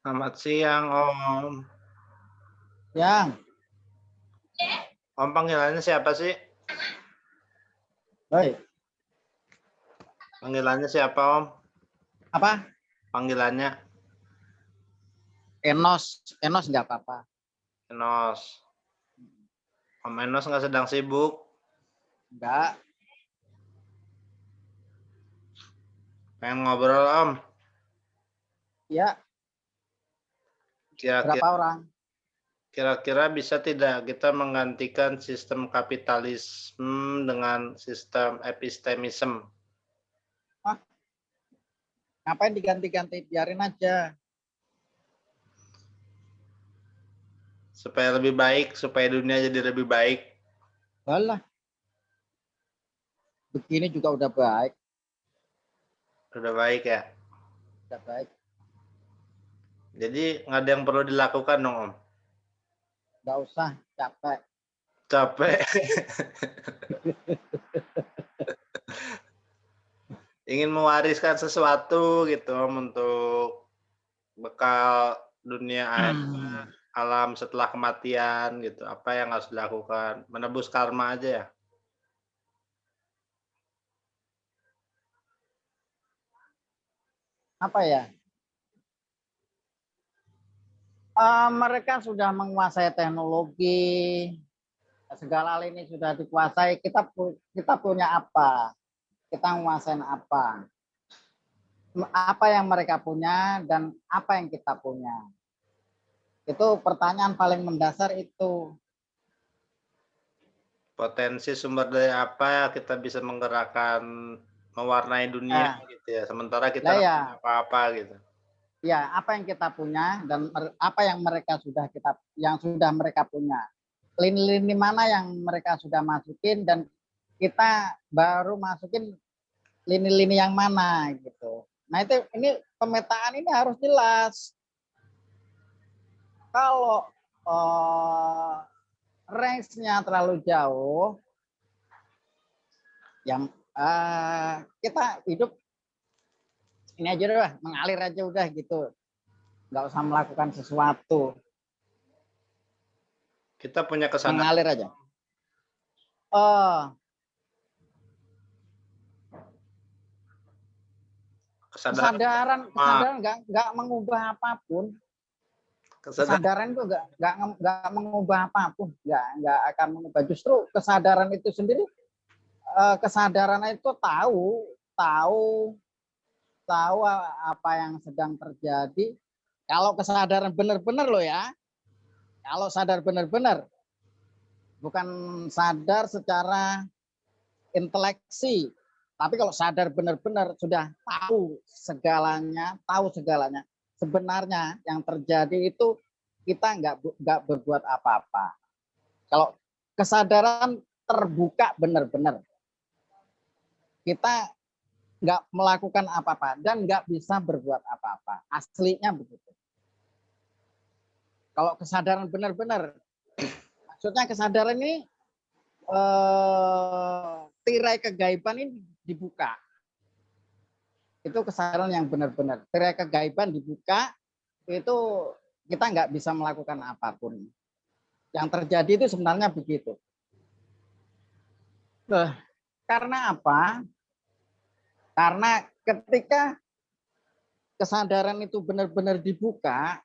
Selamat siang, Om. Yang, Om panggilannya siapa sih? baik. Panggilannya siapa, Om? Apa? Panggilannya Enos, Enos nggak apa-apa. Enos. Om Enos nggak sedang sibuk? Nggak. Pengen ngobrol, Om. Ya, berapa Kira-kira orang? kira-kira bisa tidak kita menggantikan sistem kapitalisme dengan sistem epistemisme? Hah? Ngapain diganti-ganti? Biarin aja. Supaya lebih baik, supaya dunia jadi lebih baik. Walah, begini juga udah baik. Udah baik ya? Udah baik. Jadi nggak ada yang perlu dilakukan dong, Om? Nggak usah, capek. Capek. Ingin mewariskan sesuatu gitu, Om, untuk bekal dunia alam setelah kematian gitu, apa yang harus dilakukan? Menebus karma aja ya? Apa ya? Mereka sudah menguasai teknologi, segala hal ini sudah dikuasai. Kita punya apa? Kita menguasai apa? Apa yang mereka punya dan apa yang kita punya? Itu pertanyaan paling mendasar itu. Potensi sumber daya apa kita bisa menggerakkan, mewarnai dunia gitu ya, sementara kita Lah nggak ya, punya apa-apa gitu. ya apa yang kita punya dan apa yang sudah mereka punya. Lini-lini mana yang mereka sudah masukin dan kita baru masukin lini-lini yang mana gitu. Nah ini pemetaan ini harus jelas. Kalau range-nya terlalu jauh, yang kita hidup ini aja udah mengalir aja udah gitu, nggak usah melakukan sesuatu, Kita punya kesadaran. mengalir aja. Oh, kesadaran nggak mengubah apapun. Kesadaran itu nggak mengubah apapun, nggak akan mengubah. Justru kesadaran itu sendiri, kesadaran itu tahu apa yang sedang terjadi. Kalau kesadaran benar-benar loh ya, kalau sadar benar-benar, bukan sadar secara inteleksi, tapi kalau sadar benar-benar sudah tahu segalanya, sebenarnya yang terjadi itu kita nggak berbuat apa-apa. Kalau kesadaran terbuka benar-benar, kita nggak melakukan apa-apa dan nggak bisa berbuat apa-apa. Aslinya begitu. Kalau kesadaran benar-benar, maksudnya kesadaran ini tirai kegaiban ini dibuka. Itu kesadaran yang benar-benar. Tirai kegaiban dibuka, itu kita nggak bisa melakukan apapun. Yang terjadi itu sebenarnya begitu. Karena apa? Karena ketika kesadaran itu benar-benar dibuka,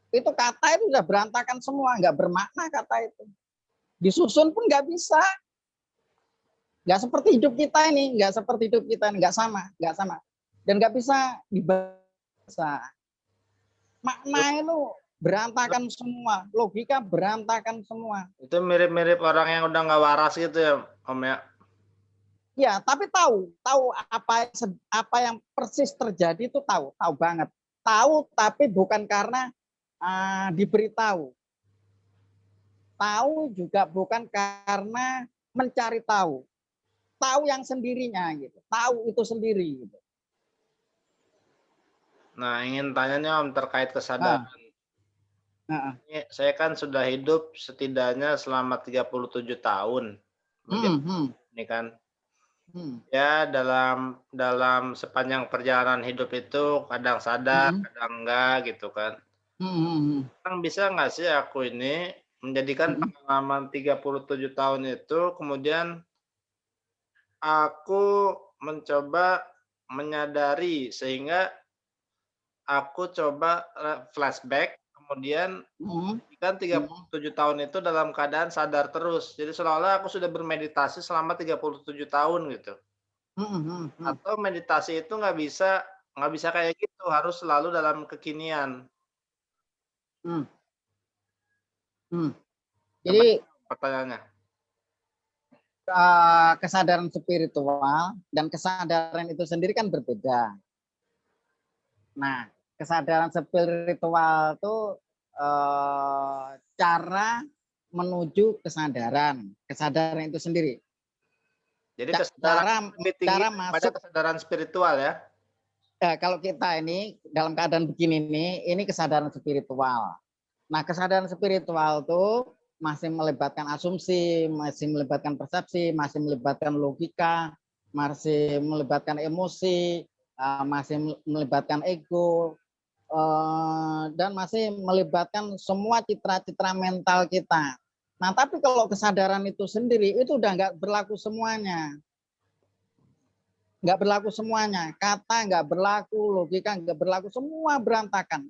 itu kata itu udah berantakan semua, nggak bermakna kata itu. Disusun pun nggak bisa. Nggak seperti hidup kita ini, nggak sama. Dan nggak bisa dibaca. Makna itu berantakan semua, logika berantakan semua. Itu mirip-mirip orang yang udah nggak waras gitu ya, Om ya? Ya, tapi tahu apa yang persis terjadi itu tahu banget. Tahu tapi bukan karena diberitahu. Tahu juga bukan karena mencari tahu. Tahu yang sendirinya gitu. Tahu itu sendiri gitu. Nah, ingin tanyanya Om terkait kesadaran. Saya kan sudah hidup setidaknya selama 37 tahun. Ini kan. Ya dalam sepanjang perjalanan hidup itu kadang sadar, Mhm. kadang enggak gitu kan. Mhm. Sekarang bisa nggak sih aku ini menjadikan Mhm. pengalaman 37 tahun itu kemudian aku mencoba menyadari sehingga aku coba flashback kemudian Mhm. kan tiga puluh Mhm. tujuh tahun itu dalam keadaan sadar terus. Jadi seolah-olah aku sudah bermeditasi selama 37 tahun gitu. Mhm. Mhm. Mhm. Atau meditasi itu nggak bisa kayak gitu, harus selalu dalam kekinian. Mhm. Mhm. Coba Jadi pertanyaannya. kesadaran spiritual dan kesadaran itu sendiri kan berbeda. Nah, kesadaran spiritual itu cara menuju kesadaran itu sendiri. Jadi kesadaran Cara itu lebih tinggi cara daripada masuk. kesadaran spiritual ya? Kalau kita ini dalam keadaan begini nih, ini kesadaran spiritual. Nah, kesadaran spiritual itu masih melibatkan asumsi, masih melibatkan persepsi, masih melibatkan logika, masih melibatkan emosi, masih melibatkan ego, dan masih melibatkan semua citra-citra mental kita. Nah, tapi kalau kesadaran itu sendiri itu udah nggak berlaku semuanya. Nggak berlaku semuanya. Kata nggak berlaku, logika nggak berlaku, semua berantakan.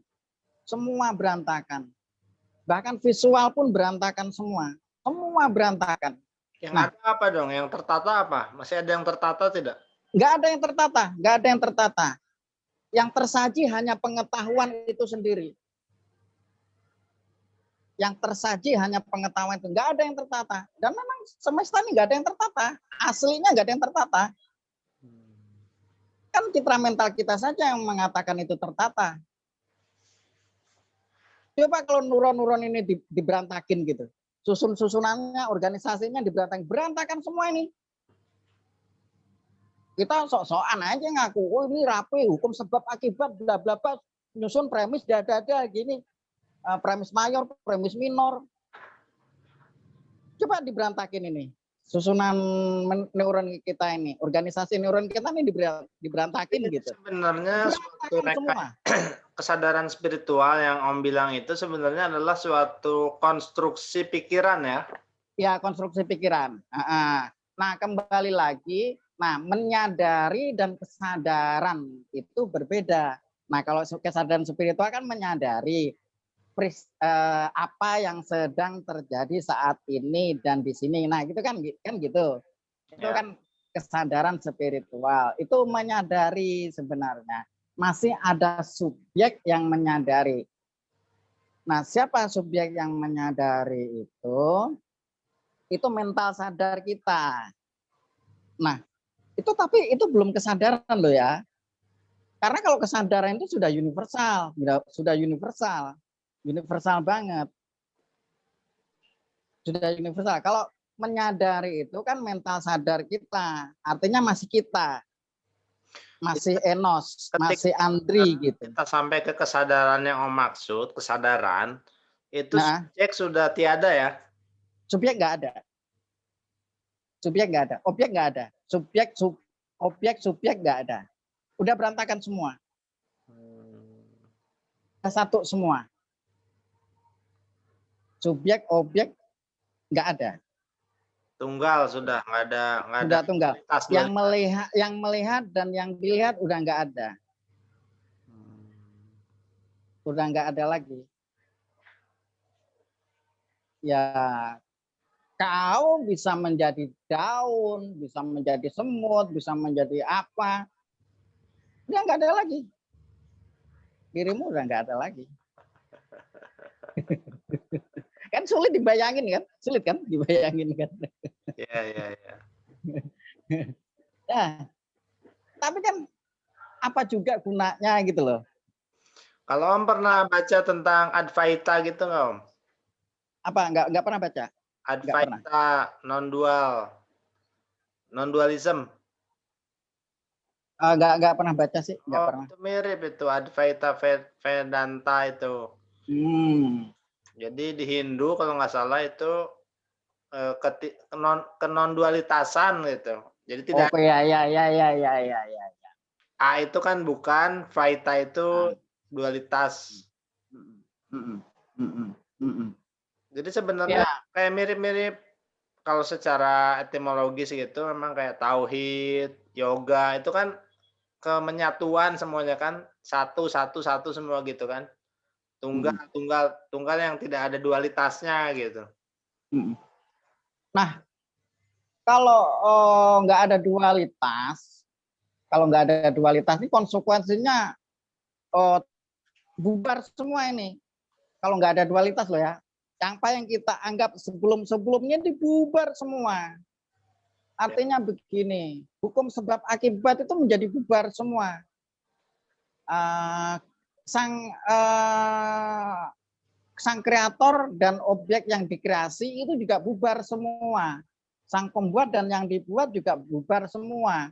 Semua berantakan. Bahkan visual pun berantakan semua. Semua berantakan. Yang Nah, ada apa dong? Yang tertata apa? Masih ada yang tertata tidak? nggak ada yang tertata, nggak ada yang tertata. Yang tersaji hanya pengetahuan itu sendiri. Yang tersaji hanya pengetahuan itu, nggak ada yang tertata. Dan memang semesta ini nggak ada yang tertata. Aslinya nggak ada yang tertata. Kan citra mental kita saja yang mengatakan itu tertata. Coba kalau neuron-neuron ini diberantakin gitu. Susun-susunannya, organisasinya diberantakan. Berantakan semua ini. Kita sok-sokan aja ngaku, oh ini rapi, hukum sebab akibat, bla bla bla, nyusun premis dada-dada gini, premis mayor, premis minor. Coba diberantakin ini. Susunan neuron kita ini, organisasi neuron kita ini diberantakin Jadi gitu. sebenarnya suatu Berantakan semua. kesadaran spiritual yang Om bilang itu sebenarnya adalah suatu konstruksi pikiran ya? Ya, konstruksi pikiran. Nah, kembali lagi, nah menyadari dan kesadaran itu berbeda. Nah, kalau kesadaran spiritual kan menyadari apa yang sedang terjadi saat ini dan di sini. Nah, gitu kan gitu. Itu Ya. kan kesadaran spiritual. Itu menyadari sebenarnya. Masih ada subjek yang menyadari. Nah, siapa subjek yang menyadari itu? Itu mental sadar kita. Nah, itu belum kesadaran loh ya. Karena kalau kesadaran itu sudah universal, universal banget, sudah universal. Kalau menyadari itu kan mental sadar kita, artinya masih kita, masih Jadi Enos, masih ketika Andri gitu. kita sampai ke kesadaran yang Om maksud, kesadaran, itu Nah, subjek sudah tiada ya? subjek nggak ada, objek nggak ada, subjek nggak ada. Udah berantakan semua, satu semua. Subjek, objek nggak ada. Tunggal sudah, nggak ada Sudah tunggal. kualitas Yang melihat dan yang dilihat udah nggak ada. Udah nggak ada lagi. Ya, kau bisa menjadi daun, bisa menjadi semut, bisa menjadi apa. Udah nggak ada lagi. Dirimu udah nggak ada lagi. Kan sulit dibayangin kan? Sulit kan dibayangin kan? Iya, iya, iya. Ya, tapi kan apa juga gunanya gitu loh. Kalau Om pernah baca tentang Advaita gitu nggak Om? Apa nggak pernah baca? Nggak pernah. Advaita, non-dualism. Nggak pernah baca sih, nggak Oh, pernah. itu mirip itu Advaita Vedanta itu. Hmm. Jadi di Hindu kalau nggak salah itu kenon dualitasan gitu. Jadi tidak Oke, ya, ya, ya, ya, ya, ya, ya. A itu kan bukan, Vaita itu dualitas. Mm, mm, mm, mm, mm. Jadi sebenarnya Ya, kayak mirip-mirip kalau secara etimologis gitu memang kayak tauhid, yoga itu kan kemenyatuan semuanya kan, satu satu satu semua gitu kan. Tunggal mm, tunggal tunggal yang tidak ada dualitasnya gitu. mm. Nah, kalau nggak ada dualitas, kalau nggak ada dualitas ini konsekuensinya oh, bubar semua ini. Kalau nggak ada dualitas loh ya, apa yang kita anggap sebelum-sebelumnya dibubar semua. Ya, Artinya begini, hukum sebab akibat itu menjadi bubar semua. Uh, sang sang kreator dan objek yang dikreasi itu juga bubar semua. Sang pembuat dan yang dibuat juga bubar semua.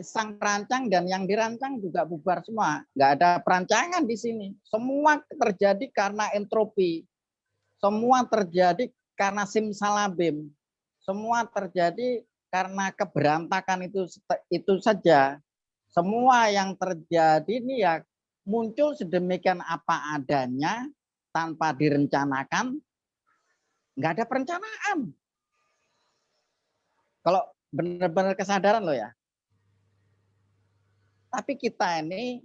Sang perancang dan yang dirancang juga bubar semua. Nggak ada perancangan di sini. Semua terjadi karena entropi. Semua terjadi karena simsalabim. Semua terjadi karena keberantakan itu saja. Semua yang terjadi ini ya muncul sedemikian apa adanya tanpa direncanakan, nggak ada perencanaan. Kalau benar-benar kesadaran loh ya. Tapi kita ini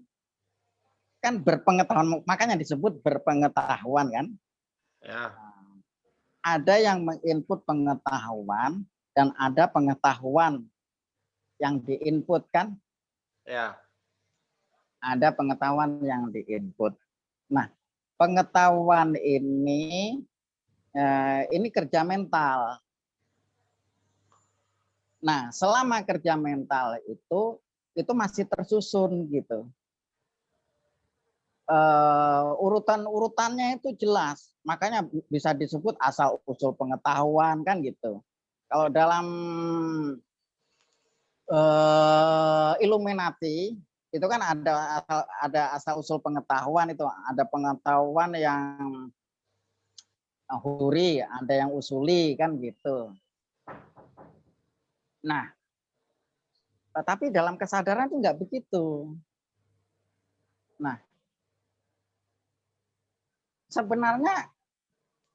kan berpengetahuan, makanya disebut berpengetahuan kan. ya, Ada yang menginput pengetahuan dan ada pengetahuan yang diinput kan. ya. Ada pengetahuan yang diinput. Nah, pengetahuan ini kerja mental. Nah, selama kerja mental itu masih tersusun gitu. Urutan-urutannya itu jelas, makanya bisa disebut asal usul pengetahuan kan gitu. Kalau dalam Illuminati itu kan ada asal usul pengetahuan, itu ada pengetahuan yang huri, ada yang usuli kan gitu. Nah, tapi dalam kesadaran itu nggak begitu. Nah, sebenarnya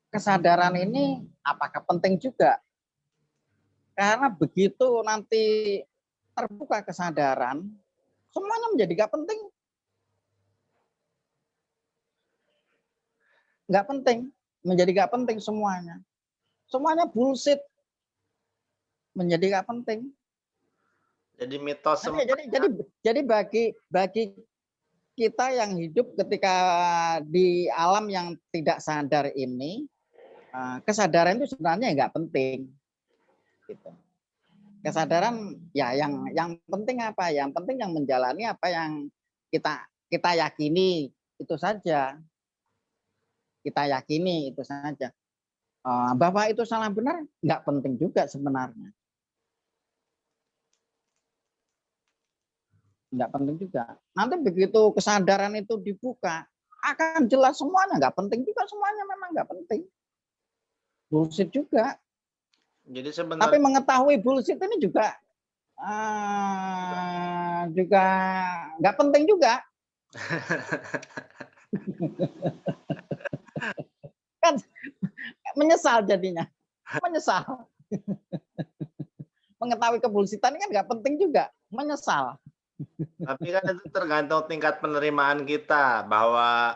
kesadaran ini apakah penting juga? Karena begitu nanti terbuka kesadaran, semuanya menjadi nggak penting. Nggak penting, menjadi nggak penting semuanya. Semuanya bullshit, menjadi nggak penting. Jadi mitos semua. Jadi bagi kita yang hidup ketika di alam yang tidak sadar ini, kesadaran itu sebenarnya nggak penting. Gitu. Kesadaran ya yang penting apa? Yang penting yang menjalani apa yang kita yakini itu saja. Kita yakini itu saja. Bahwa itu salah benar nggak penting juga sebenarnya. Nggak penting juga. Nanti begitu kesadaran itu dibuka, akan jelas semuanya. Nggak penting juga semuanya, memang nggak penting. Bullshit juga. Jadi Tapi sebenarnya mengetahui bullshit ini juga nggak penting juga. Kan menyesal jadinya. Menyesal. Mengetahui kebullshitan ini kan nggak penting juga. Menyesal. tapi kan itu tergantung tingkat penerimaan kita, bahwa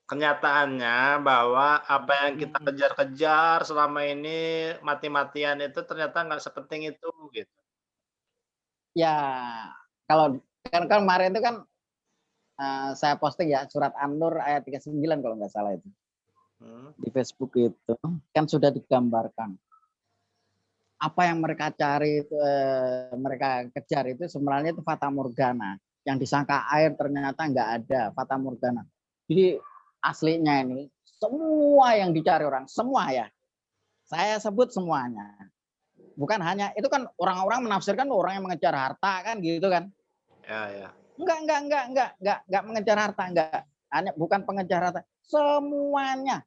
kenyataannya bahwa apa yang kita kejar-kejar selama ini mati-matian itu ternyata nggak sepenting itu gitu. Ya, kalau kan kemarin itu kan saya posting ya surat An-Nur ayat 39 kalau nggak salah itu. Di Facebook itu kan sudah digambarkan apa yang mereka cari itu, mereka kejar itu sebenarnya itu fata morgana, yang disangka air ternyata nggak ada, fata morgana. Jadi aslinya ini semua yang dicari orang, semua ya, saya sebut semuanya, bukan hanya itu kan orang-orang menafsirkan orang yang mengejar harta kan gitu kan. Ya. Enggak mengejar harta, enggak, hanya bukan pengejar harta, semuanya.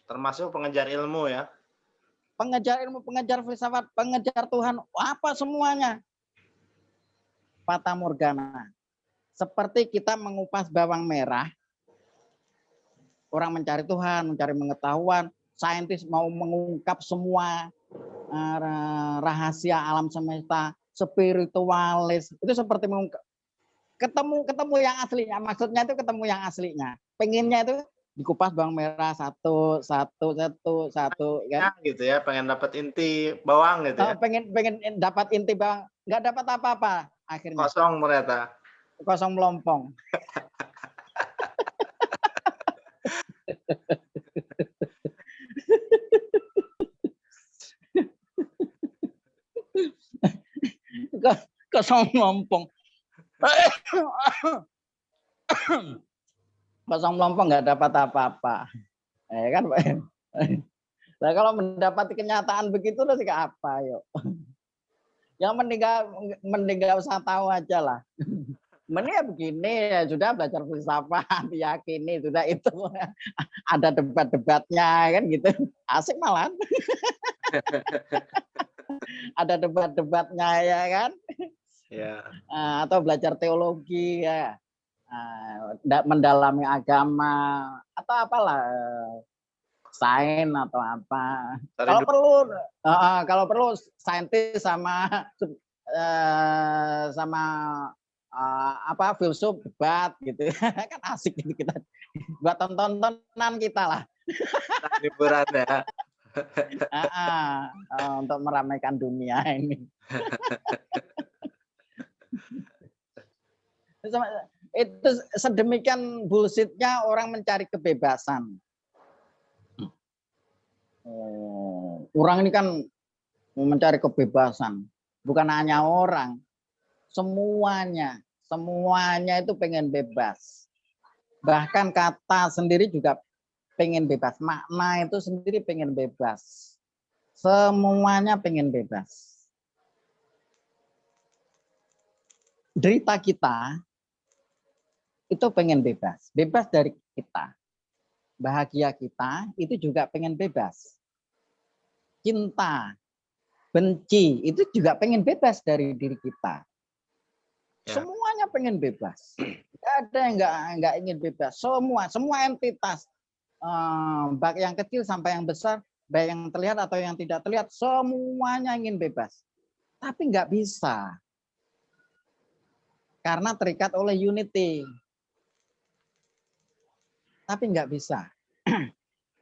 Termasuk pengejar ilmu ya. pengejar ilmu, pengejar filsafat, pengejar Tuhan, apa semuanya? Fata morgana. Seperti kita mengupas bawang merah, orang mencari Tuhan, mencari pengetahuan, saintis mau mengungkap semua rahasia alam semesta, spiritualis, itu seperti mengungkap, ketemu yang aslinya, maksudnya itu ketemu yang aslinya. Pengennya itu dikupas bawang merah satu kan. Gitu ya, pengen dapat inti bawang gitu ya. Pengen dapat inti bawang, nggak dapat apa-apa akhirnya. Kosong ternyata. Kosong melompong. Kosong melompong. Kosong melompong, nggak dapat apa-apa. Kan nah, kalau mendapati kenyataan begitu terus apa yuk? Yang mending nggak usah tahu aja lah. Mending ya begini, ya sudah belajar filsafat, diyakini sudah itu. Ada debat-debatnya kan gitu. Asik malah. Ada debat-debatnya ya kan. Ya. Atau belajar teologi ya. Mendalami agama atau apalah, sains atau apa. Kalau perlu saintis sama filsuf debat gitu. Kan asik gitu kita buat tontonan kita lah. Liburan ya. Untuk meramaikan dunia ini. Itu sedemikian bullshitnya orang mencari kebebasan. Orang ini kan mencari kebebasan, bukan hanya orang, semuanya itu pengen bebas. Bahkan kata sendiri juga pengen bebas, makna itu sendiri pengen bebas. Semuanya pengen bebas. Derita kita itu pengen bebas, bebas dari kita. Bahagia kita itu juga pengen bebas. Cinta, benci itu juga pengen bebas dari diri kita. Ya. Semuanya pengen bebas. Tidak ada yang nggak ingin bebas. Semua entitas, baik yang kecil sampai yang besar, baik yang terlihat atau yang tidak terlihat, semuanya ingin bebas. Tapi nggak bisa. Karena terikat oleh unity. Tapi nggak bisa.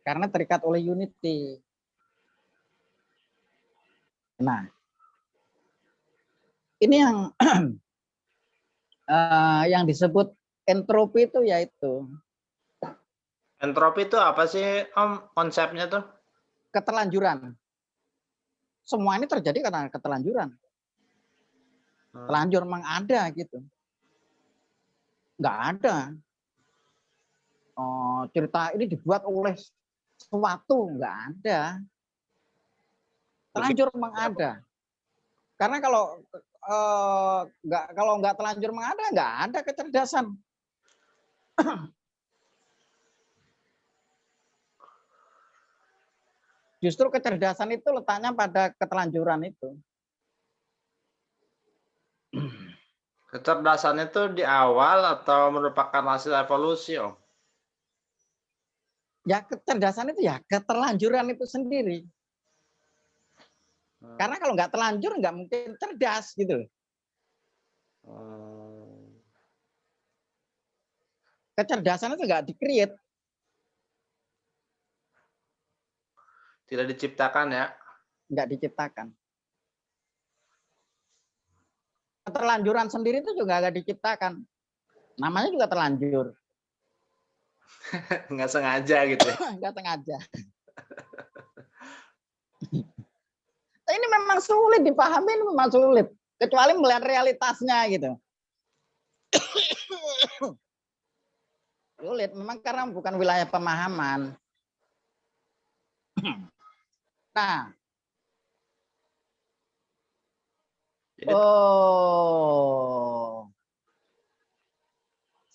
Karena terikat oleh unity. Nah, ini yang disebut entropi itu yaitu. Entropi itu apa sih Om konsepnya tuh? Keterlanjuran. Semua ini terjadi karena keterlanjuran. Terlanjur memang ada gitu. Nggak ada. Cerita ini dibuat oleh sesuatu, nggak ada. Terlanjur memang ada. Karena kalau nggak terlanjur memang ada, nggak ada kecerdasan. Justru kecerdasan itu letaknya pada keterlanjuran itu. Kecerdasan itu di awal atau merupakan hasil evolusi, Om? Ya kecerdasan itu ya keterlanjuran itu sendiri. Karena kalau nggak terlanjur nggak mungkin cerdas gitu. Kecerdasan itu nggak di-create. Tidak diciptakan ya? Nggak diciptakan. Keterlanjuran sendiri itu juga nggak diciptakan. Namanya juga terlanjur. Nggak sengaja gitu ya? Nggak sengaja. Ini memang sulit dipahami, ini memang sulit. Kecuali melihat realitasnya gitu. Sulit, memang karena bukan wilayah pemahaman. Nah.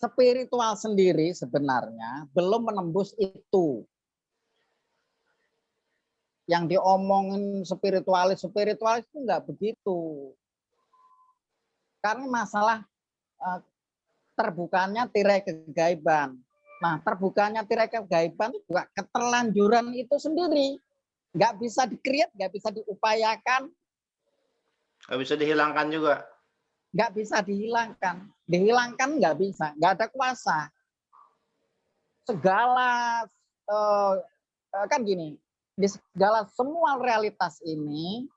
Spiritual sendiri sebenarnya belum menembus itu. yang diomongin spiritualis itu nggak begitu. Karena masalah terbukanya tirai kegaiban. Nah, terbukanya tirai kegaiban itu juga keterlanjuran itu sendiri. Nggak bisa di-create, nggak bisa diupayakan. Nggak bisa dihilangkan juga. Nggak bisa dihilangkan. Dihilangkan nggak bisa, nggak ada kuasa. Segala, kan gini, di segala semua realitas ini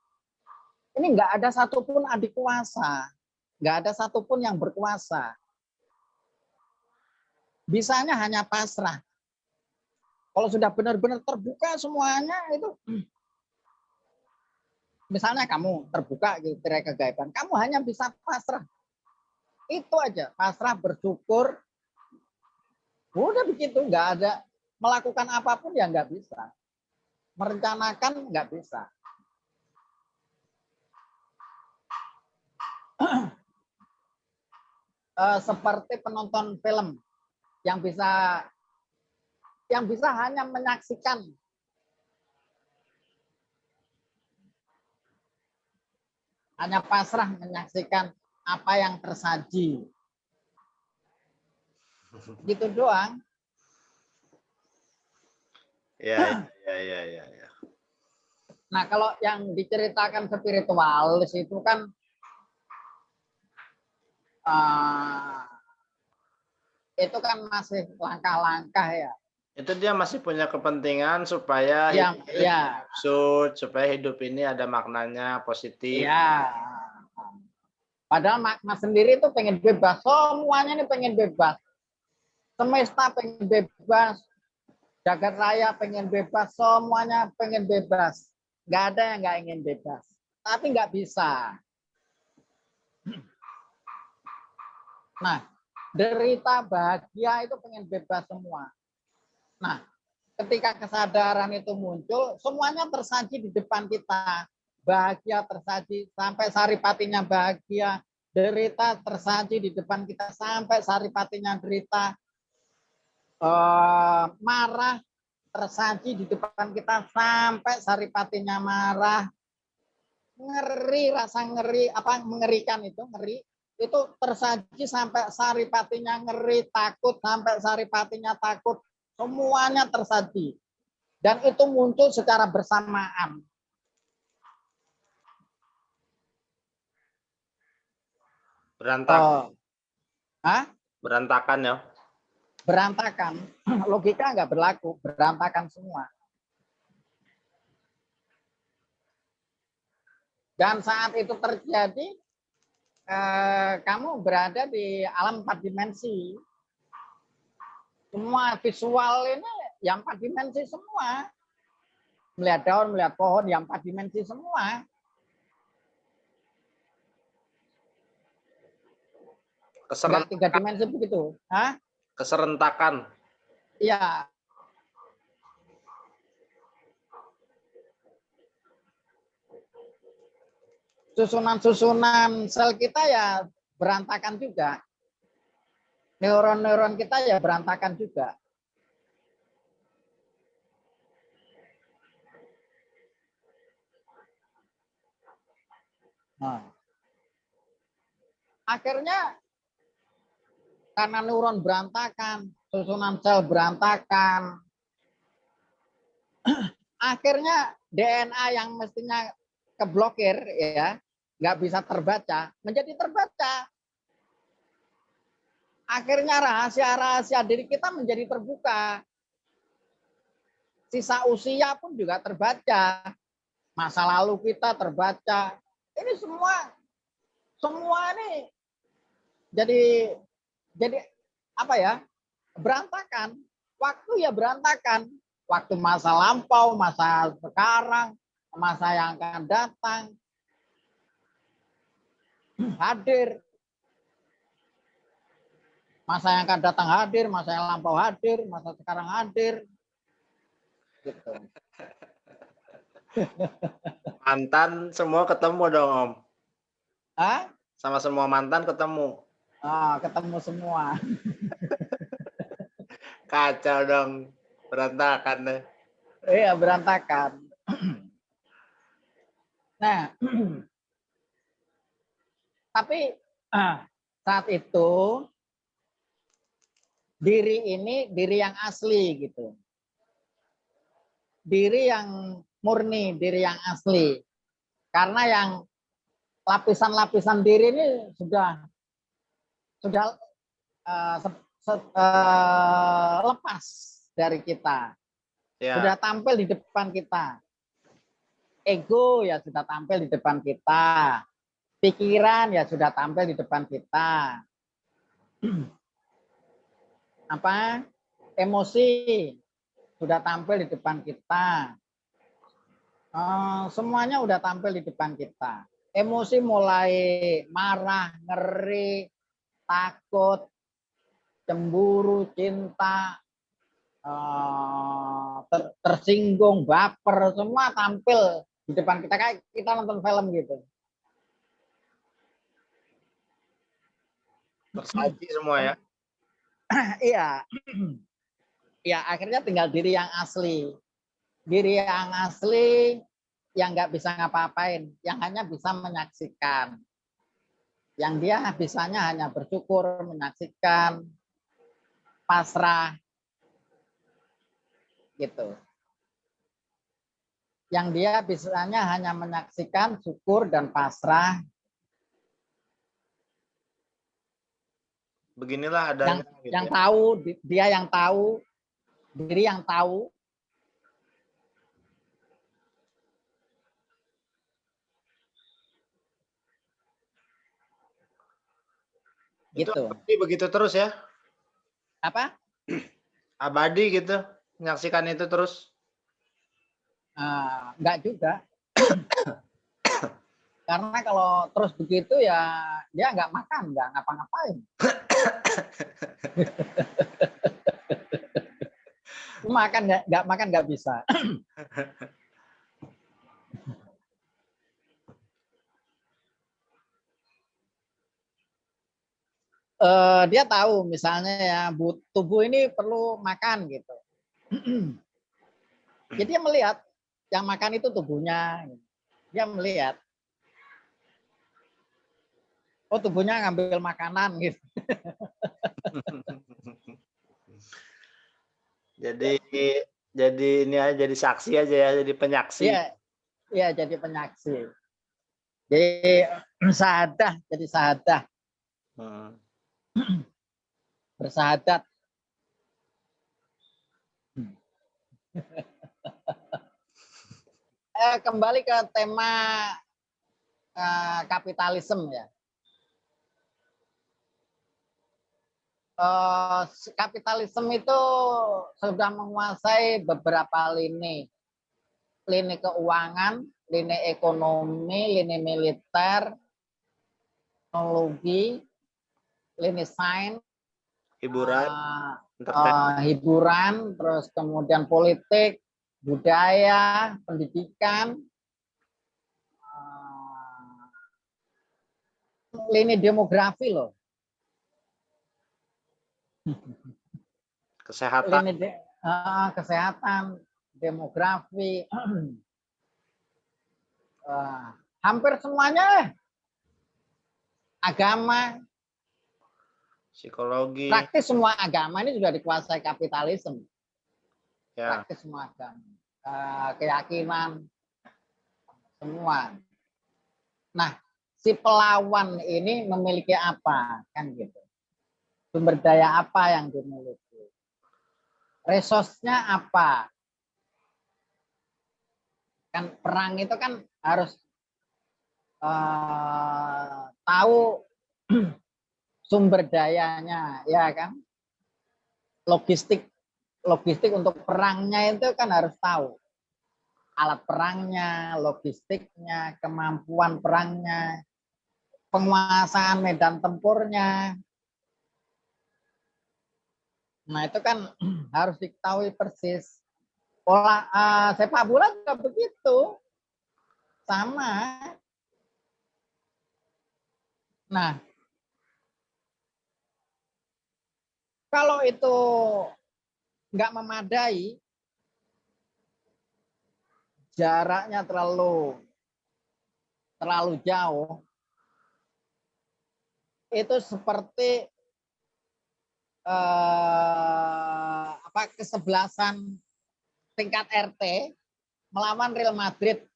nggak ada satupun adik kuasa. Nggak ada satupun yang berkuasa. Bisanya hanya pasrah. Kalau sudah benar-benar terbuka semuanya itu, misalnya kamu terbuka gitu tirai kegaiban, kamu hanya bisa pasrah. Itu aja, pasrah, bersyukur. Udah begitu, nggak ada melakukan apapun ya nggak bisa. Merencanakan nggak bisa. Seperti penonton film yang bisa hanya menyaksikan, hanya pasrah menyaksikan apa yang tersaji, gitu doang. Ya. Nah, kalau yang diceritakan spiritualis itu kan itu kan masih langkah-langkah ya. Itu dia masih punya kepentingan supaya Ya. absurd, supaya hidup ini ada maknanya positif. Ya. Padahal makna sendiri itu pengen bebas. Semuanya ini pengen bebas. Semesta pengen bebas. Jagat raya pengen bebas. Semuanya pengen bebas. Nggak ada yang nggak ingin bebas. Tapi nggak bisa. Nah, derita bahagia itu pengen bebas semua. Nah, ketika kesadaran itu muncul, semuanya tersaji di depan kita. Bahagia tersaji sampai saripatinya bahagia, derita tersaji di depan kita sampai saripatinya derita, marah tersaji di depan kita sampai saripatinya marah, ngeri, rasa ngeri, apa mengerikan itu, ngeri itu tersaji sampai saripatinya ngeri, takut sampai saripatinya takut, semuanya tersaji. Dan itu muncul secara bersamaan. Berantakan. Berantakan ya? Berantakan. Logika nggak berlaku, berantakan semua. Dan saat itu terjadi, kamu berada di alam 4 dimensi. Semua visual ini yang 4 dimensi semua. Melihat daun, melihat pohon, yang 4 dimensi semua. Keserentakan. 3 dimensi begitu. Hah? Keserentakan. Iya. Susunan-susunan sel kita ya berantakan juga. Neuron-neuron kita ya berantakan juga. Nah. Akhirnya karena neuron berantakan, susunan sel berantakan, akhirnya DNA yang mestinya keblokir ya, nggak bisa terbaca, menjadi terbaca. Akhirnya rahasia-rahasia diri kita menjadi terbuka. Sisa usia pun juga terbaca. Masa lalu kita terbaca. Ini semua ini jadi apa ya? Berantakan. Waktu ya berantakan. Waktu masa lampau, masa sekarang, masa yang akan datang. Hadir. Masa yang akan datang hadir, masa yang lampau hadir, masa sekarang hadir. Gitu. Mantan semua ketemu dong, Om. Hah? Sama semua mantan ketemu. Ketemu semua. Kacau dong, berantakan deh. Iya, berantakan. Nah, tapi saat itu diri ini diri yang asli gitu. Diri yang murni, diri yang asli. Karena yang lapisan-lapisan diri ini sudah lepas dari kita. Ya. Sudah tampil di depan kita. Ego ya sudah tampil di depan kita. Pikiran ya sudah tampil di depan kita. Apa? Emosi sudah tampil di depan kita. Semuanya udah tampil di depan kita. Emosi mulai marah, ngeri, takut, cemburu, cinta, tersinggung, baper, semua tampil di depan kita kayak kita nonton film gitu. Tersaji semua ya. Iya. Ya akhirnya tinggal diri yang asli. Diri yang asli yang nggak bisa ngapa-ngapain, yang hanya bisa menyaksikan. Yang dia bisanya hanya bersyukur, menyaksikan, pasrah, gitu. Yang dia bisanya hanya menyaksikan, syukur, dan pasrah. Beginilah adanya. Yang tahu, dia yang tahu, diri yang tahu. Itu Gitu. abadi begitu terus ya? Apa? Abadi gitu, menyaksikan itu terus? Enggak juga. Karena kalau terus begitu ya dia nggak makan, nggak ngapa-ngapain. makan nggak bisa. Dia tahu misalnya ya tubuh ini perlu makan gitu. Jadi dia melihat yang makan itu tubuhnya. Dia melihat, oh tubuhnya ngambil makanan gitu. jadi ini aja, jadi saksi aja ya, jadi penyaksi. Iya, jadi penyaksi. Jadi sahadah. Bersahadat. Kembali ke tema kapitalisme ya. Kapitalisme itu sudah menguasai beberapa lini keuangan, lini ekonomi, lini militer, teknologi, lini sains, hiburan, terus kemudian politik, budaya, pendidikan, lini demografi loh. Kesehatan. Kesehatan, demografi, hampir semuanya. Agama, psikologi. Praktis semua agama ini sudah dikuasai kapitalisme. Ya. Praktis semua agama, keyakinan, semua. Nah, si pelawan ini memiliki apa kan gitu? Sumber daya apa yang dimiliki? Resource-nya apa? Kan perang itu kan harus tahu sumber dayanya, ya kan? Logistik untuk perangnya itu kan harus tahu alat perangnya, logistiknya, kemampuan perangnya, penguasaan medan tempurnya. Nah itu kan harus diketahui persis. Sepak bola juga begitu, sama. Nah, kalau itu nggak memadai, jaraknya terlalu terlalu jauh, itu seperti kesebelasan tingkat RT melawan Real Madrid.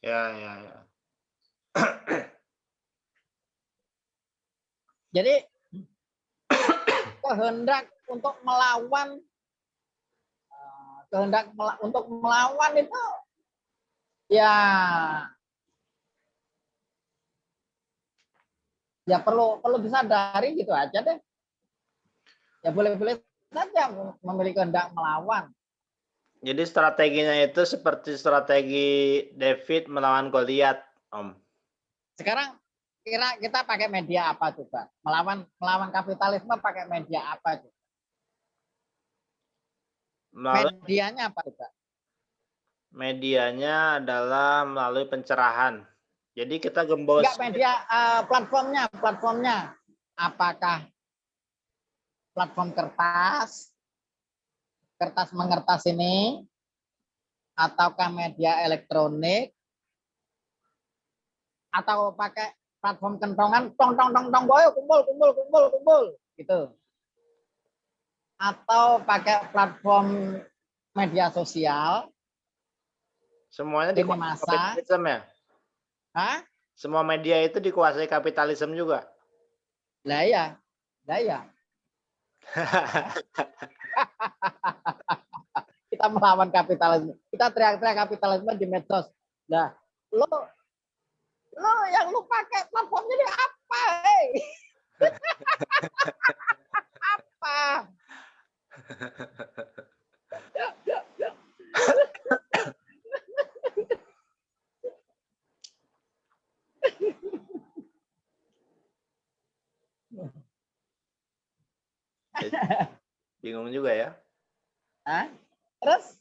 Ya. Jadi kehendak untuk melawan itu ya perlu disadari gitu aja deh. Ya boleh-boleh saja memiliki kehendak melawan. Jadi strateginya itu seperti strategi David melawan Goliat, Om. Sekarang kira kita pakai media apa coba? Melawan kapitalisme pakai media apa coba? Medianya apa coba? Medianya adalah melalui pencerahan. Jadi kita gembos. Enggak, media platformnya. Apakah platform kertas mengertas ini, ataukah media elektronik, atau pakai platform kentongan, tong boyo kumpul gitu, atau pakai platform media sosial, Semuanya dikuasai kapitalisme ya? Hah? Semua media itu dikuasai kapitalisme juga? Lah ya. Kita melawan kapitalisme. Kita teriak-teriak kapitalisme di medsos. Nah, lo yang lu pakai platform ini apa? Hey? Apa? Bingung juga ya. Hah? Terus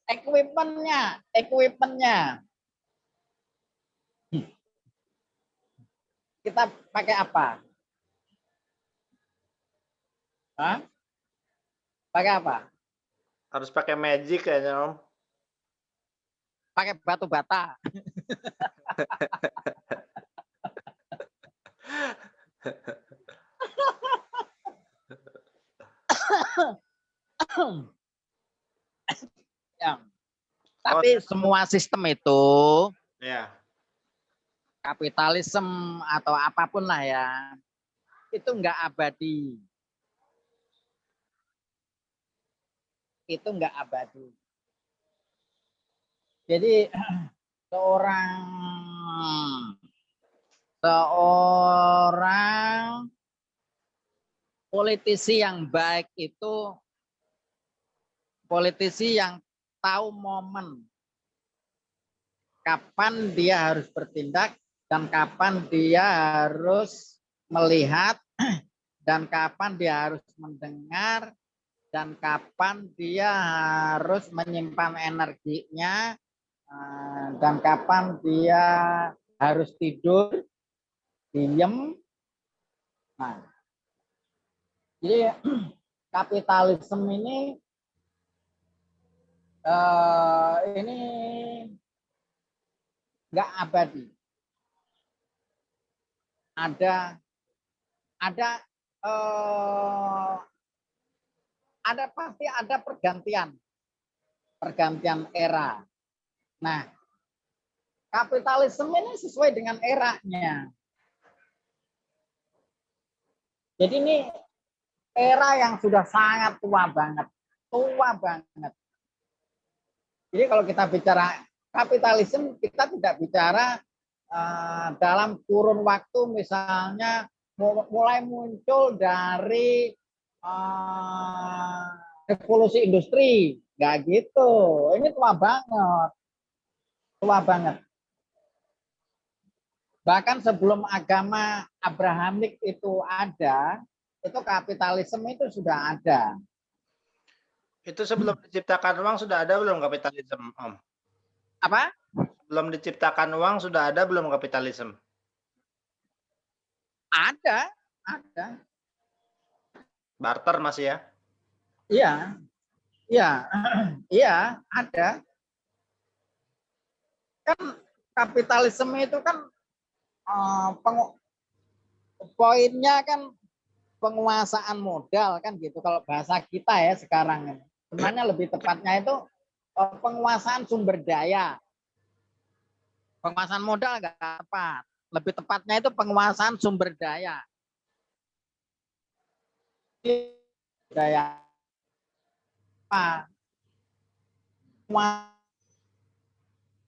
equipmentnya kita pakai apa? Hah? Pakai apa? Harus pakai magic kayaknya, Om. Pakai batu bata. Ya. Tapi semua sistem itu, ya, kapitalisme atau apapun lah ya, itu enggak abadi. Jadi seorang politisi yang baik itu politisi yang tahu momen kapan dia harus bertindak dan kapan dia harus melihat dan kapan dia harus mendengar dan kapan dia harus menyimpan energinya dan kapan dia harus tidur, diem. Nah, jadi kapitalisme ini nggak abadi. Ada pasti ada pergantian era. Nah, kapitalisme ini sesuai dengan eranya. Jadi ini era yang sudah sangat tua banget. Jadi kalau kita bicara kapitalisme, kita tidak bicara dalam kurun waktu misalnya mulai muncul dari revolusi industri, nggak gitu. Ini tua banget. Bahkan sebelum agama Abrahamik itu ada, itu kapitalisme itu sudah ada. Itu sebelum diciptakan uang sudah ada belum kapitalisme, Om? Apa? Sebelum diciptakan uang sudah ada belum kapitalisme? Ada. Barter masih ya? Iya. Iya, iya ada. Kan kapitalisme itu kan poinnya kan penguasaan modal kan gitu. Kalau bahasa kita ya sekarang ini. Sebenarnya lebih tepatnya itu penguasaan sumber daya. Penguasaan modal nggak tepat. Lebih tepatnya itu penguasaan sumber daya. Daya apa?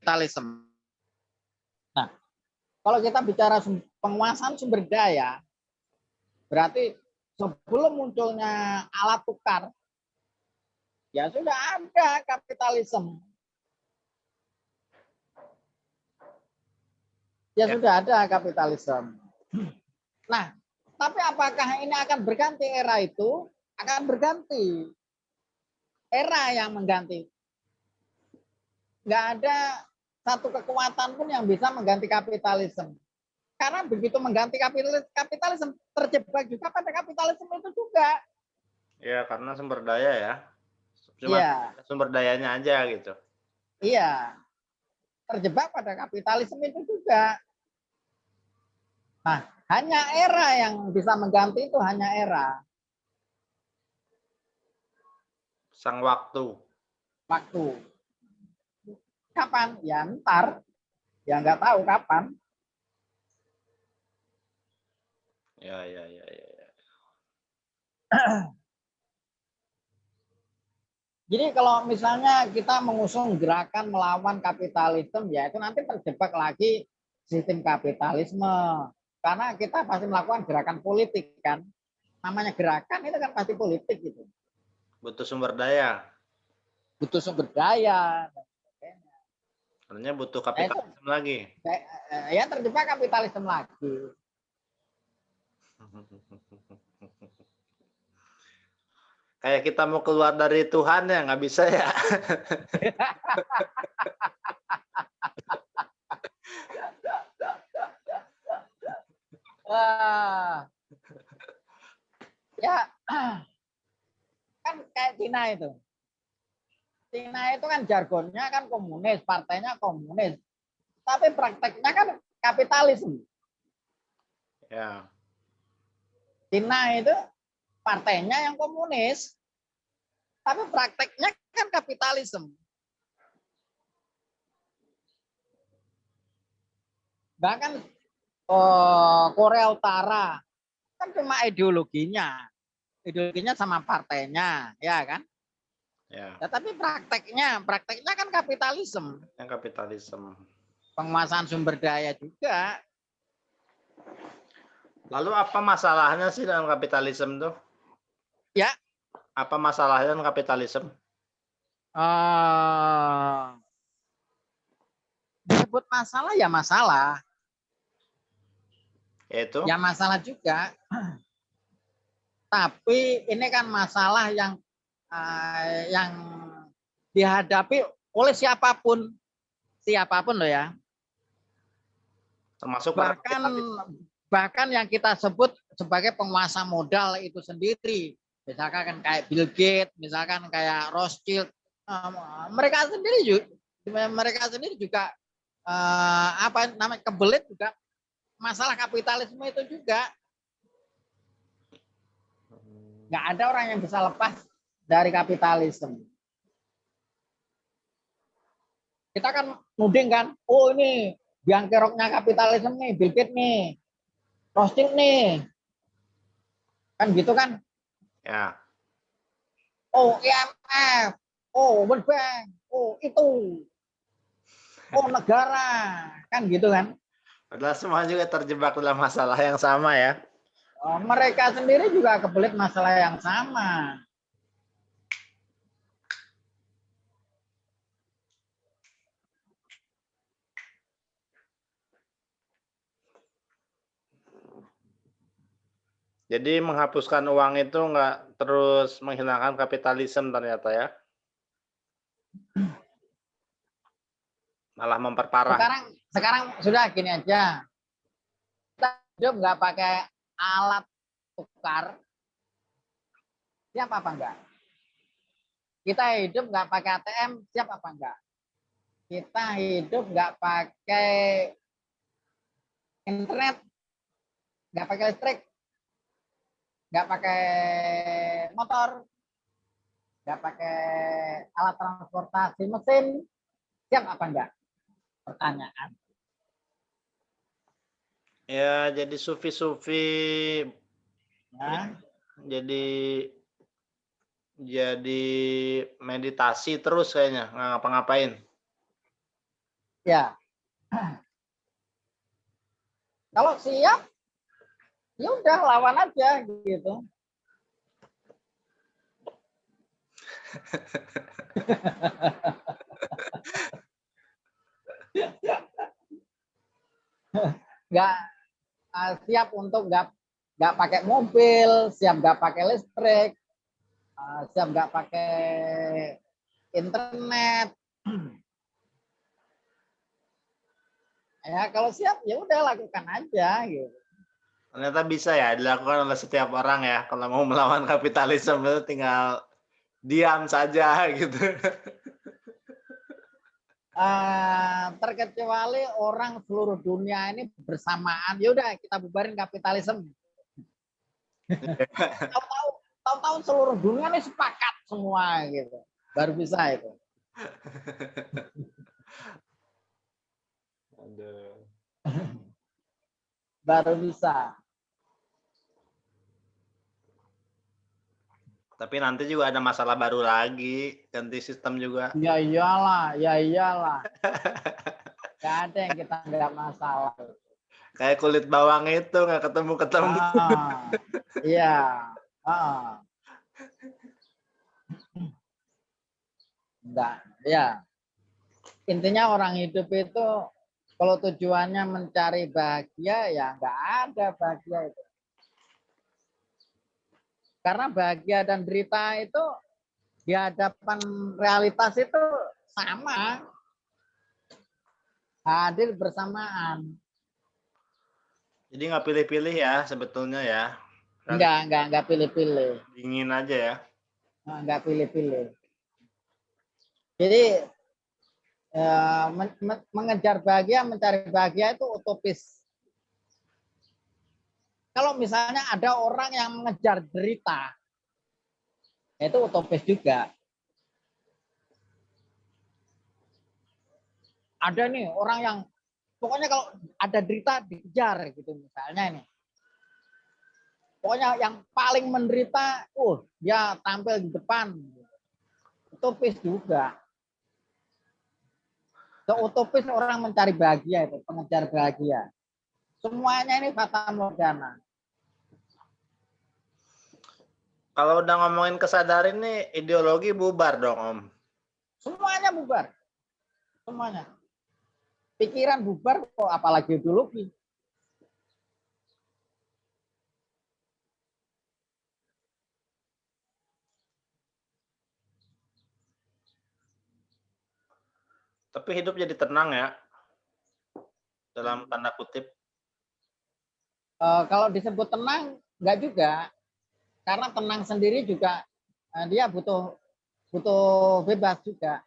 Kapitalisme. Nah, kalau kita bicara penguasaan sumber daya, berarti sebelum munculnya alat tukar, ya sudah ada kapitalisme. Ya sudah ada kapitalisme. Nah, tapi apakah ini akan berganti era itu? Akan berganti. Era yang mengganti. Nggak ada satu kekuatan pun yang bisa mengganti kapitalisme. Karena begitu mengganti kapitalisme, terjebak juga pada kapitalisme itu juga. Ya, karena sumber daya ya. Cuma Iya, sumber dayanya aja gitu. iya. Terjebak pada kapitalisme itu juga. Nah, hanya era yang bisa mengganti itu hanya era. Sang waktu. Waktu. Kapan? Ya ntar. Ya nggak tahu kapan. Ya, ya, ya, ya. Jadi kalau misalnya kita mengusung gerakan melawan kapitalisme, ya itu nanti terjebak lagi sistem kapitalisme. Karena kita pasti melakukan gerakan politik kan. Namanya gerakan itu kan pasti politik gitu. Butuh sumber daya. Butuh sumber daya. Artinya butuh Nah, itu kapitalisme lagi. ya terjebak kapitalisme lagi. Kayak kita mau keluar dari Tuhan ya nggak bisa ya. Wah, ya kan kayak Cina itu. Cina itu kan jargonnya kan komunis, partainya komunis. Tapi prakteknya kan kapitalisme. Ya. Cina itu partainya yang komunis, tapi prakteknya kan kapitalisme. Bahkan Korea Utara kan cuma ideologinya sama partainya, ya kan? Ya. Ya, tapi prakteknya kan kapitalisme, Yang kapitalisme. penguasaan sumber daya juga. Lalu apa masalahnya sih dalam kapitalisme tuh? Ya, Apa masalahnya dalam kapitalisme? disebut masalah ya masalah, Yaitu ya masalah juga. Tapi ini kan masalah yang dihadapi oleh siapapun loh ya. termasuk para Bahkan kapitalis. bahkan yang kita sebut sebagai penguasa modal itu sendiri. Misalkan kan kayak Bill Gates, misalkan kayak Rothschild, mereka sendiri juga apa namanya kebelit juga masalah kapitalisme itu juga. Nggak ada orang yang bisa lepas dari kapitalisme. Kita kan nuding kan, oh ini biang keroknya kapitalisme nih, Bill Gates nih, Rothschild nih, kan gitu kan. Ya. Oh IMF, oh World Bank, oh itu, oh negara, kan gitu kan. Padahal semua juga terjebak dalam masalah yang sama ya. Mereka sendiri juga kebelit masalah yang sama. Jadi menghapuskan uang itu nggak terus menghilangkan kapitalisme ternyata ya. Malah memperparah. Sekarang sudah gini aja. Kita hidup nggak pakai alat tukar, siapa apa enggak? Kita hidup nggak pakai ATM, siap apa enggak? Kita hidup nggak pakai internet, nggak pakai listrik, nggak pakai motor, nggak pakai alat transportasi mesin, siap apa enggak? Pertanyaan. Ya, jadi sufi-sufi, Ya, jadi meditasi terus kayaknya, nggak ngapa-ngapain. ya. Kalau siap, ya udah lawan aja gitu. Nggak siap untuk nggak pakai mobil, siap nggak pakai listrik, siap nggak pakai internet. Ya kalau siap ya udah lakukan aja gitu. Ternyata bisa ya dilakukan oleh setiap orang ya. Kalau mau melawan kapitalisme itu tinggal diam saja gitu. Terkecuali orang seluruh dunia ini bersamaan, ya udah kita bubarin kapitalisme. Tahu-tahu seluruh dunia ini sepakat semua gitu, baru bisa itu. Aduh. Baru bisa. Tapi nanti juga ada masalah baru lagi, ganti sistem juga. Ya iyalah, ya iyalah. Gak ada yang kita nggak masalah. Kayak kulit bawang itu nggak ketemu-ketemu. Iya. Enggak, ya. Intinya orang hidup itu kalau tujuannya mencari bahagia ya nggak ada bahagia itu. Karena bahagia dan derita itu di hadapan realitas itu sama. Hadir bersamaan. Jadi nggak pilih-pilih ya sebetulnya ya. Enggak pilih-pilih. Dingin aja ya. Enggak pilih-pilih. Jadi mengejar bahagia, mencari bahagia itu utopis. Kalau misalnya ada orang yang mengejar derita, itu utopis juga. Ada nih orang yang pokoknya kalau ada derita dikejar gitu misalnya ini. Pokoknya yang paling menderita, dia tampil di depan. Utopis juga. Utopis orang mencari bahagia itu, pengejar bahagia. Semuanya ini fata morgana. Kalau udah ngomongin kesadaran nih, ideologi bubar dong, Om. Semuanya bubar. Semuanya. Pikiran bubar kok apalagi ideologi. Tapi hidup jadi tenang ya. Dalam tanda kutip. Kalau disebut tenang, enggak juga. Karena tenang sendiri juga dia butuh bebas juga.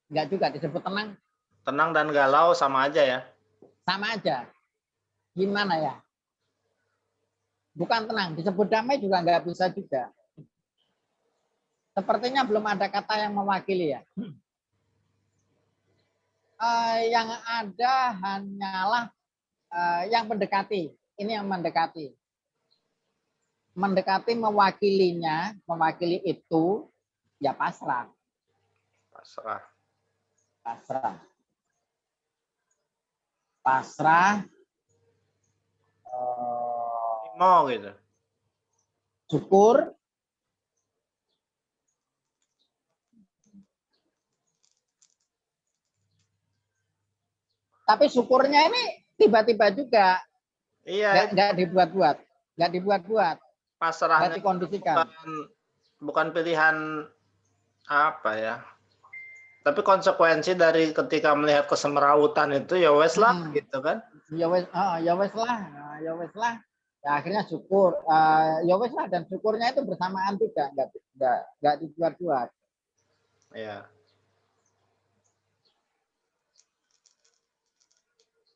Enggak juga disebut tenang. Tenang dan galau sama aja ya. Sama aja. Gimana ya? Bukan tenang, disebut damai juga enggak bisa juga. Sepertinya belum ada kata yang mewakili ya. Yang ada hanyalah yang mendekati. Ini yang mendekati. Mendekati mewakilinya, mewakili itu ya pasrah. Pasrah. Pasrah. Pasrah. Mau gitu. Syukur. Tapi syukurnya ini tiba-tiba juga. Iya. Nggak dibuat-buat. Nggak dibuat-buat. Pasrahnya nggak dikondisikan. Bukan pilihan apa ya. Tapi konsekuensi dari ketika melihat kesemerawutan itu ya wes lah gitu kan. Ya wes lah. Ya wes lah. Ya, akhirnya syukur. Ya wes lah, dan syukurnya itu bersamaan juga, nggak dibuat-buat. Ya.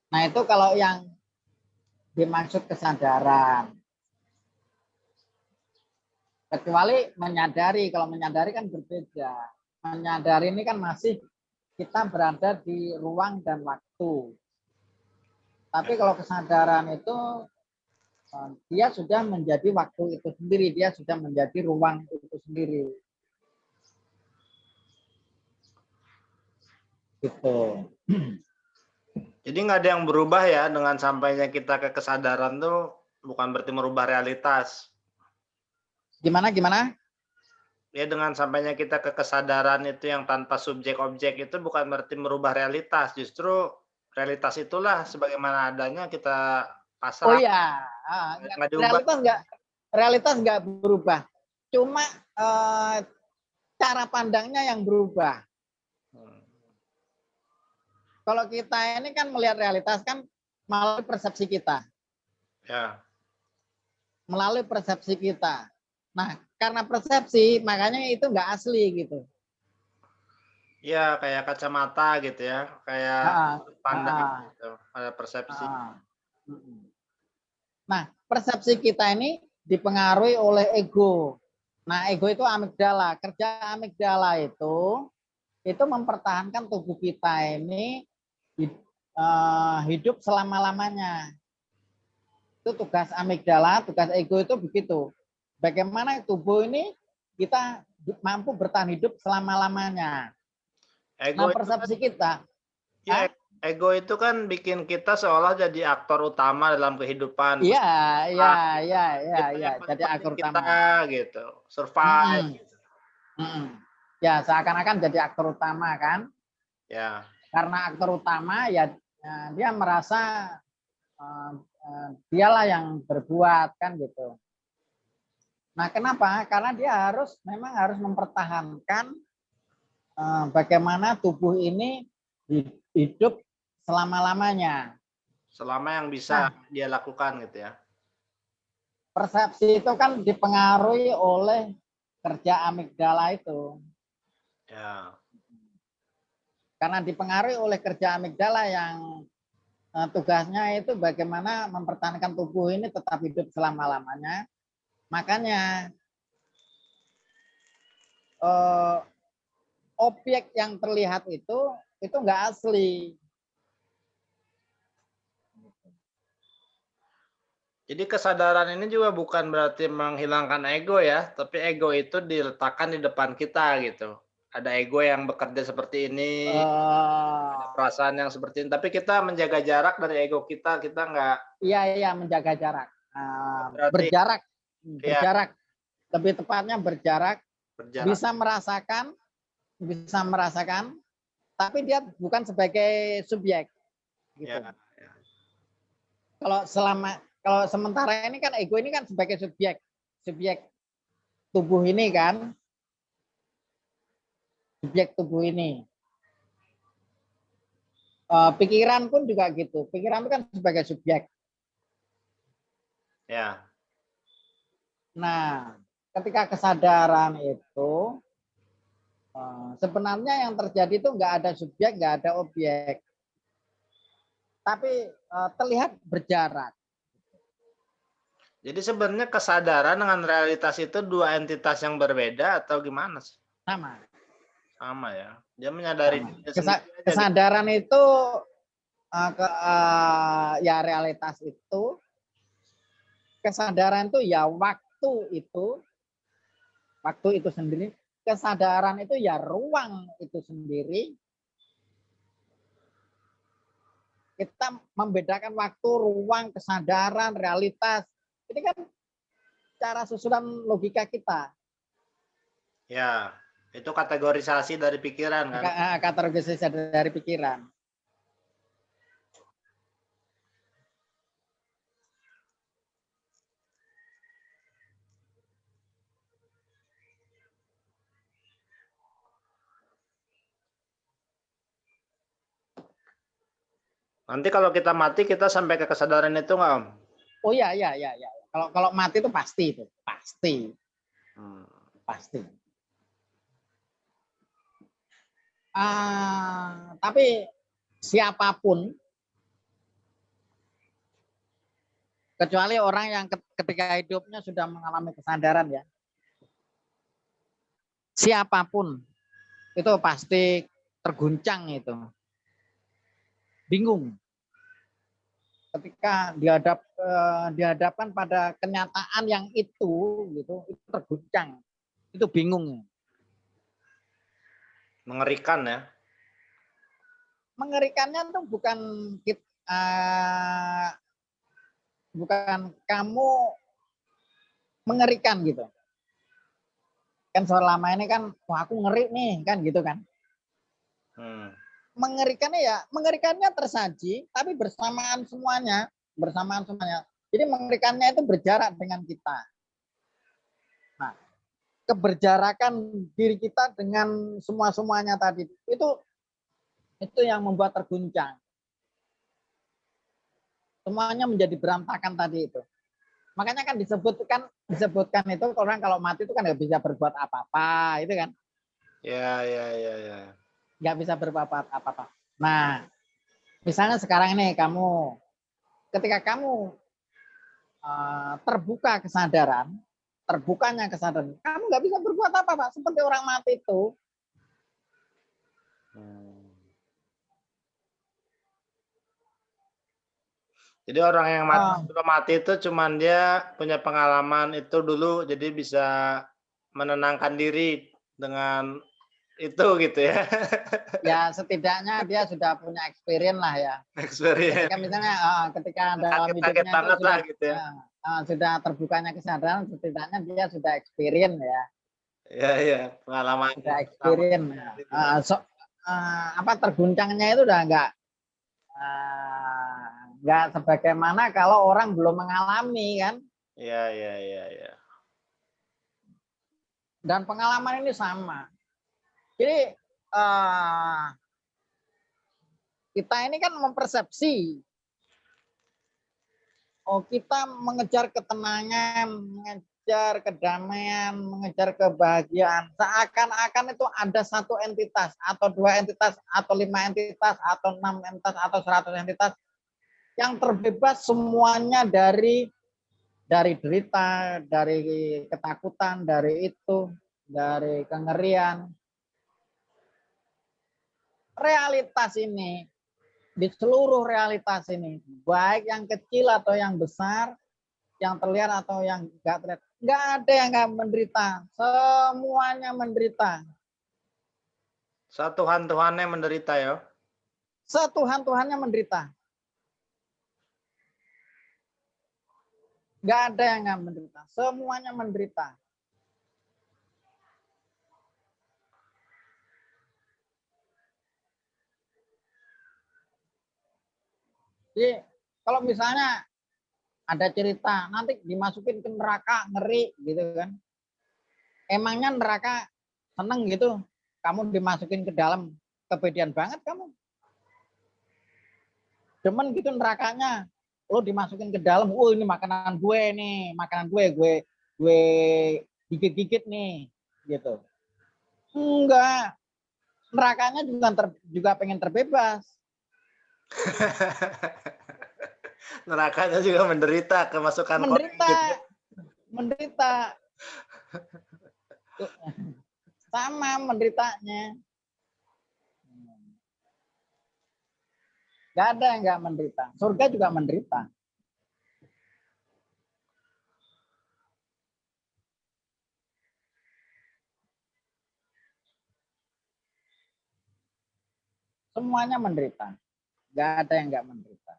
Nah itu kalau yang dimaksud kesadaran. Kecuali menyadari, kalau menyadari kan berbeda. Menyadari ini kan masih kita berada di ruang dan waktu. Tapi kalau kesadaran itu dia sudah menjadi waktu itu sendiri, dia sudah menjadi ruang itu sendiri. Gitu. Jadi nggak ada yang berubah ya dengan sampainya kita ke kesadaran tuh bukan berarti merubah realitas. Gimana gimana? Ya dengan sampainya kita ke kesadaran itu yang tanpa subjek objek itu bukan berarti merubah realitas. Justru realitas itulah sebagaimana adanya kita Oh pasrah, iya, nggak diubah. realitas nggak berubah. Cuma cara pandangnya yang berubah. Kalau kita ini kan melihat realitas kan melalui persepsi kita. Ya. Melalui persepsi kita. Nah, karena persepsi, makanya itu nggak asli gitu. Ya, kayak kacamata gitu ya, kayak pandang gitu, ada persepsi. Nah, persepsi kita ini dipengaruhi oleh ego. Nah, ego itu amigdala. Kerja amigdala itu mempertahankan tubuh kita ini hidup selama-lamanya. Itu tugas amigdala, tugas ego itu begitu. Bagaimana tubuh ini kita mampu bertahan hidup selama-lamanya. Nah, Ego itu kan, persepsi kita. ya, ego itu kan bikin kita seolah jadi aktor utama dalam kehidupan. Iya, iya. Jadi Penting aktor kita utama. gitu, survive. Gitu. Ya, seakan-akan jadi aktor utama kan. Ya. Karena aktor utama ya dia merasa dialah yang berbuat kan gitu. Nah, kenapa? Karena dia memang harus mempertahankan bagaimana tubuh ini hidup selama-lamanya. Selama yang bisa dia lakukan gitu ya. Persepsi itu kan dipengaruhi oleh kerja amigdala itu. Ya. Karena dipengaruhi oleh kerja amigdala yang tugasnya itu bagaimana mempertahankan tubuh ini tetap hidup selama-lamanya. Makanya objek yang terlihat itu nggak asli. Jadi kesadaran ini juga bukan berarti menghilangkan ego ya, tapi ego itu diletakkan di depan kita gitu. Ada ego yang bekerja seperti ini, ada perasaan yang seperti ini, tapi kita menjaga jarak dari ego kita, kita nggak. Iya, menjaga jarak. Berarti Berjarak. Lebih tepatnya berjarak. berjarak. Bisa merasakan, tapi dia bukan sebagai subjek. Gitu. Ya. Kalau sementara ini kan ego ini kan sebagai subjek tubuh ini kan, subjek tubuh ini. Pikiran pun juga gitu. Pikiran itu kan sebagai subjek. Ya. Nah, ketika kesadaran itu sebenarnya yang terjadi itu nggak ada subjek, nggak ada objek, tapi terlihat berjarak. Jadi sebenarnya kesadaran dengan realitas itu dua entitas yang berbeda atau gimana sih? Sama ya. Dia menyadari kesadaran itu ya realitas itu, kesadaran itu ya waktu itu sendiri, kesadaran itu ya ruang itu sendiri. Kita membedakan waktu, ruang, kesadaran, realitas. Ini kan cara susunan logika kita. Ya, itu kategorisasi dari pikiran kan? Kategorisasi dari pikiran. Nanti kalau kita mati, kita sampai ke kesadaran itu nggak, Om? Oh iya. Kalau mati itu pasti itu, pasti. Pasti. Tapi siapapun, kecuali orang yang ketika hidupnya sudah mengalami kesadaran ya, siapapun itu pasti terguncang itu, bingung ketika dihadapkan pada kenyataan yang itu gitu, itu terguncang, itu bingung. Mengerikan ya. Mengerikannya tuh bukan kamu mengerikan gitu. Kan selama ini kan, wah aku ngeri nih kan gitu kan. Mengerikannya tersaji, tapi bersamaan semuanya. Jadi mengerikannya itu berjarak dengan kita. Nah, keberjarakan diri kita dengan semuanya tadi itu yang membuat terguncang. Semuanya menjadi berantakan tadi itu. Makanya kan disebutkan itu orang kalau mati itu kan nggak bisa berbuat apa-apa, itu kan? Ya. Nggak bisa berbuat apa-apa. Nah, misalnya sekarang ini ketika kamu terbukanya kesadaran, kamu nggak bisa berbuat apa-apa seperti orang mati itu. Jadi orang yang mati itu cuman dia punya pengalaman itu dulu, jadi bisa menenangkan diri dengan itu gitu ya. Ya setidaknya dia sudah punya experience lah ya. Experience. Ketika misalnya ketika dalam hidupnya itu sudah gitu ya. Sudah terbukanya kesadaran, setidaknya dia sudah experience ya. Iya, pengalaman. Sudah experience. Terguncangnya itu udah nggak sebagaimana kalau orang belum mengalami kan. Iya. Dan pengalaman ini sama. Jadi kita ini kan mempersepsi. Kita mengejar ketenangan, mengejar kedamaian, mengejar kebahagiaan. Seakan-akan itu ada satu entitas, atau 2 entitas, atau 5 entitas, atau 6 entitas, atau 100 entitas yang terbebas semuanya dari derita, dari ketakutan, dari itu, dari kengerian. Realitas ini, di seluruh realitas ini, baik yang kecil atau yang besar, yang terlihat atau yang enggak terlihat, enggak ada yang enggak menderita, semuanya menderita. Tuhan-Tuhannya menderita ya? Tuhan-Tuhannya menderita. Enggak ada yang enggak menderita, semuanya menderita. Jadi kalau misalnya ada cerita nanti dimasukin ke neraka ngeri gitu kan. Emangnya neraka seneng gitu kamu dimasukin ke dalam, kepedean banget kamu. Demen gitu nerakanya, lo dimasukin ke dalam, ini makanan gue nih, makanan gue gigit-gigit nih gitu. Enggak, nerakanya juga pengen terbebas. Nerakanya juga menderita kemasukan menderita sama menderitanya. Gak ada yang gak menderita, surga juga menderita. Semuanya menderita, gak ada yang gak menderita.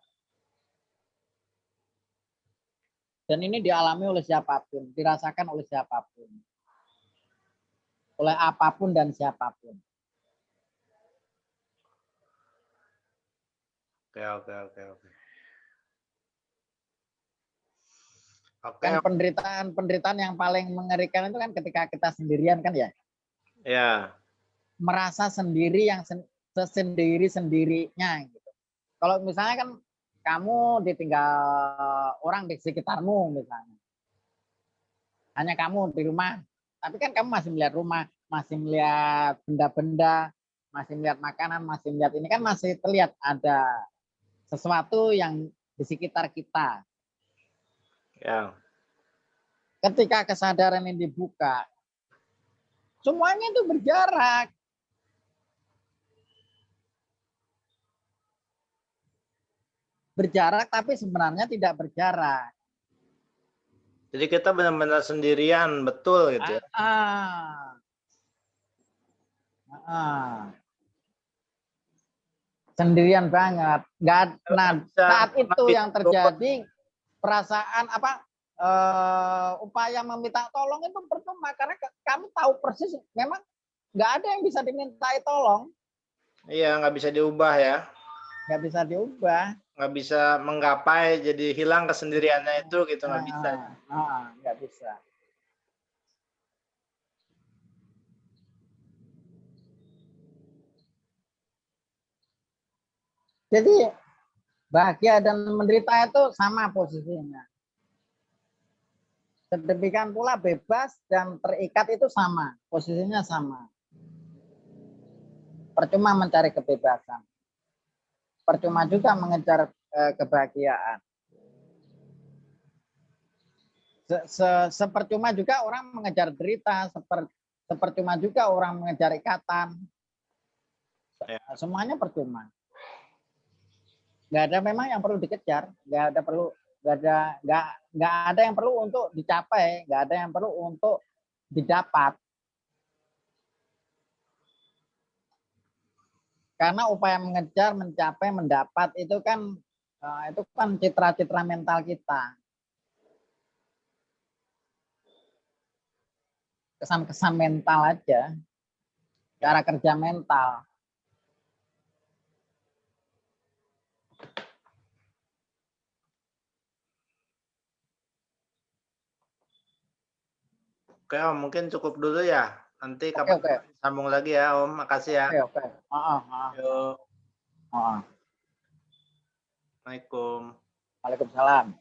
Dan ini dialami oleh siapapun, dirasakan oleh siapapun. Oleh apapun dan siapapun. Oke. Kan penderitaan yang paling mengerikan itu kan ketika kita sendirian kan ya. Ya. Merasa sendiri yang sendiri-sendirinya gitu. Kalau misalnya kan kamu ditinggal orang di sekitarmu misalnya. Hanya kamu di rumah, tapi kan kamu masih melihat rumah, masih melihat benda-benda, masih melihat makanan, masih melihat ini kan masih terlihat ada sesuatu yang di sekitar kita. Ya. Ketika kesadaran ini dibuka, semuanya itu berjarak. Berjarak tapi sebenarnya tidak berjarak. Jadi kita benar-benar sendirian, betul gitu ya. Sendirian banget. Nah, saat itu yang terjadi perasaan apa upaya meminta tolong itu percuma karena kamu tahu persis memang nggak ada yang bisa dimintai tolong. Iya, nggak bisa diubah ya. Nggak bisa diubah. Nggak bisa menggapai, jadi hilang kesendiriannya itu gitu, nggak bisa. Nggak bisa. Jadi bahagia dan menderita itu sama posisinya. Sedemikian pula bebas dan terikat itu sama, posisinya sama. Percuma mencari kebebasan. Percuma juga mengejar kebahagiaan. Sepercuma juga orang mengejar derita, sepercuma juga orang mengejar ikatan. Semuanya percuma. Nggak ada memang yang perlu dikejar, nggak ada yang perlu untuk dicapai, nggak ada yang perlu untuk didapat. Karena upaya mengejar, mencapai, mendapat itu kan citra-citra mental kita. Kesan-kesan mental aja. Cara kerja mental. Oke Om, mungkin cukup dulu ya. Nanti kapan sambung lagi ya Om. Makasih ya. Oke. Yuk. Assalamualaikum. Waalaikumsalam.